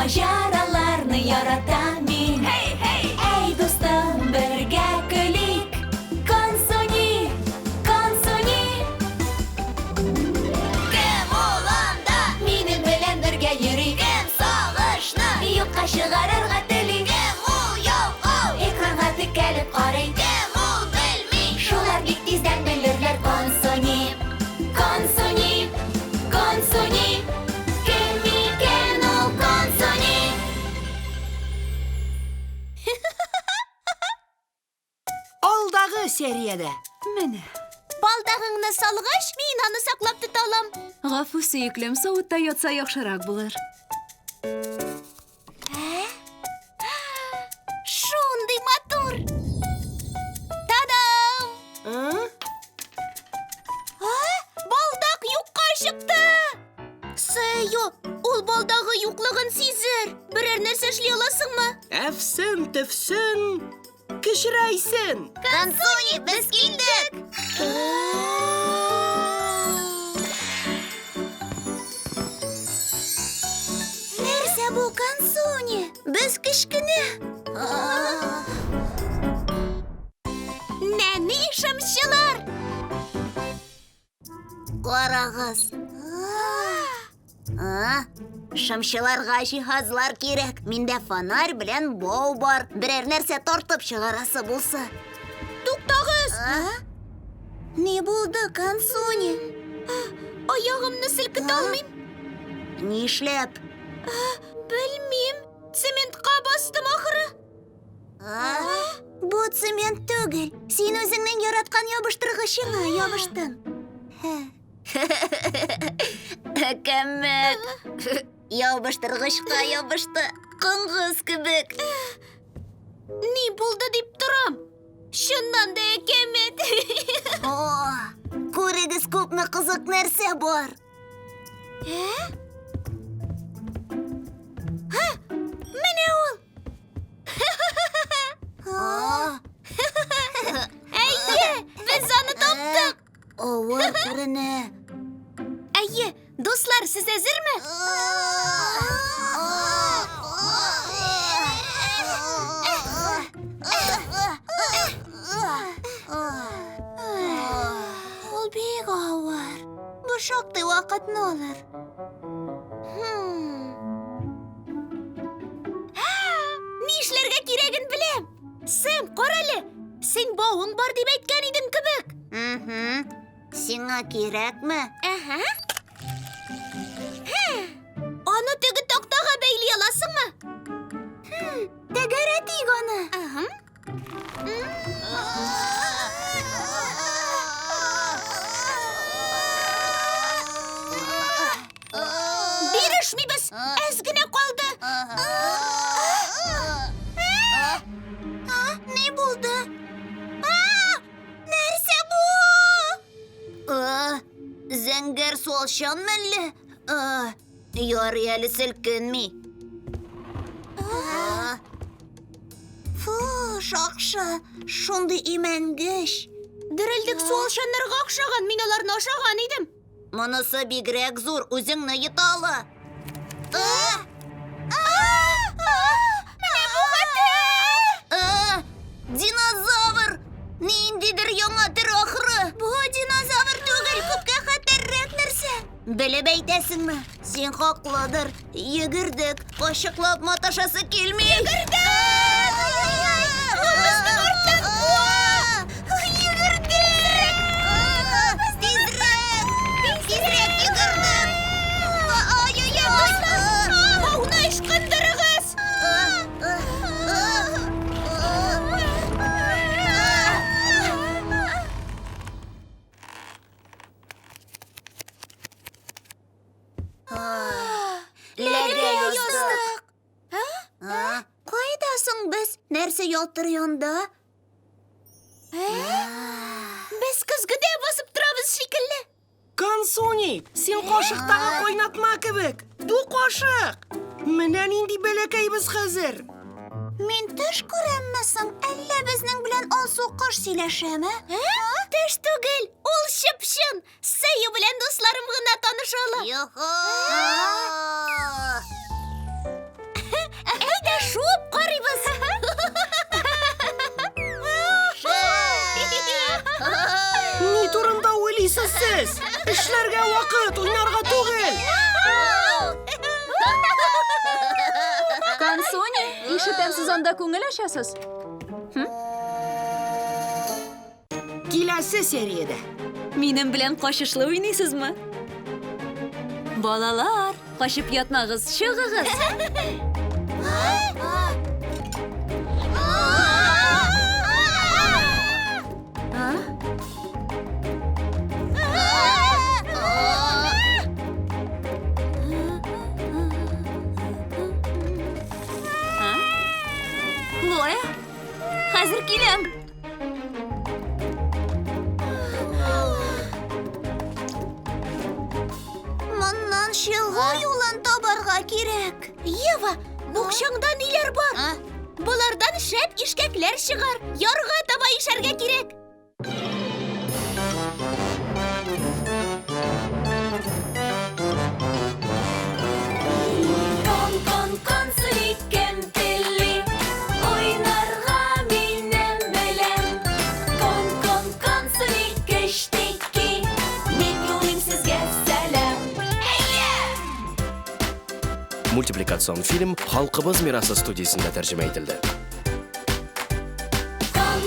Maceralarni yaratам men. Ey do'stim, birga kulik. Konsoni, konsoni. Kim olamda? Meni bilan birga yuring. Kim sog'ishni yo'qqa chiqararga tiling. Kim u yolg'on? Ekranga tikilib qarang. Kim u bilmay? Shular tezdan bilirlar konsoni. Konsoni, konsoni. Kim ekan u konsoni? Aldagı seriyada. Mana. Baldağыңны салғаш, мен аны саклап тоталам. G'afu suyuklim, sovutda yotsa yaxshiroq bo'lar. Шундый матур. Тадам! Балдақ юққа шықты. Сэйо, ул балдағы юқлығын сезер. Бірер нәрсе эшлей аласыңмы? Әфсен, тәфсен, кішірайсен. Консуни, біз келдік. Нәрсе бұл Консуни? Біз кішкіне. Нәни шымшылар? Қарағыз. Шымшыларға жиһазлар керек. Менде фонарь белән бау бар. Берәр нәрсә тартып чыгарасы булса. Туктагыз. Не булды, Консуни? Аягымны селкетә алмыйм. Нишләп? Белмим. Цементка бастым ахыры. Бу цемент түгел. Син үзеңнең яраткан ябыштыргычыңа ябыштың. Кәмәт. Ябыштыргычка ябышты. Кыңгыз кебек. Ни булды дип торам? Шуннан да кәмәт. Күрегез, күпме кызык нәрсә бар. Менә ул. Әйе, без аны таптык. Авыр күренә. Әйе, дуслар, сез әзерме? Ул бик авыр. Бу шактый вакытны алыр. Нишләргә кирәген беләм. Сэм, карале. Син бауың бар дип әйткән идең кебек. Сиңа кирәкме? Аны теге тактага бәйли аласыңмы? Тәгәрә тик аны. Бирешмибез. Әз генә калды. Не булды? Нәрсә бу? Зәңгәр суалчан мәлле? Ярый әле селкенми. Фу, шакшы, шундый имәнгеш. Дерелдек суалчаннарга охшаган, мин аларны ашаган идем. Монысы бигрәк зур, үзеңне йоталы. Менә бу хәтер! Динозавр! Ниндидер яңа төр ахыры. Бу динозавр түгел, күпкә хәтәррәк нәрсә. Белеп әйтәсеңме? Син хаклыдыр. Йөгердек, кашыклап маташасы килми. Йөгердек! Безнең арттан йөгердек! Тизрәк! Тизрәк йөгердек! Ай-яй-яй! Бауны ышкындырыгыз! Ләгә яздык. Кайдасың без? Нәрсә ялтыр янда? Без көзгедә басып торабыз шикелле. Консуни, син кашыктагы кайнатма кебек. Бу кашык. Менә нинди бәләкәйбез хәзер. Мин төш күрәмме соң? Әллә безнең белән алсу кош сөйләшәме? Төш түгел, ул чыпчын. Сэйо белән дусларым гына танышалар. Эшләргә вакыт, уйнарга түгел. Консуни, ишетәм, сез анда күңел ачасыз. Киләсе сериядә. Минем белән кашышлы уйныйсызмы? Балалар, кашып ятмагыз, чыгыгыз. А? Хлоя, хәзер киләм. Моннан чыгу юлын табарга кирәк. Ева, букчаңда ниләр бар? Булардан шәп ишкәкләр чыгар. Ярга таба ишәргә кирәк. Кон, суликем телли, уйнарга минем белән. Кон, сулик эштеки, мин юлым сезгә сәлам. Мультипликацион фильм «Халкыбыз мирасы» студиясында тәрҗемә ителде. Кон,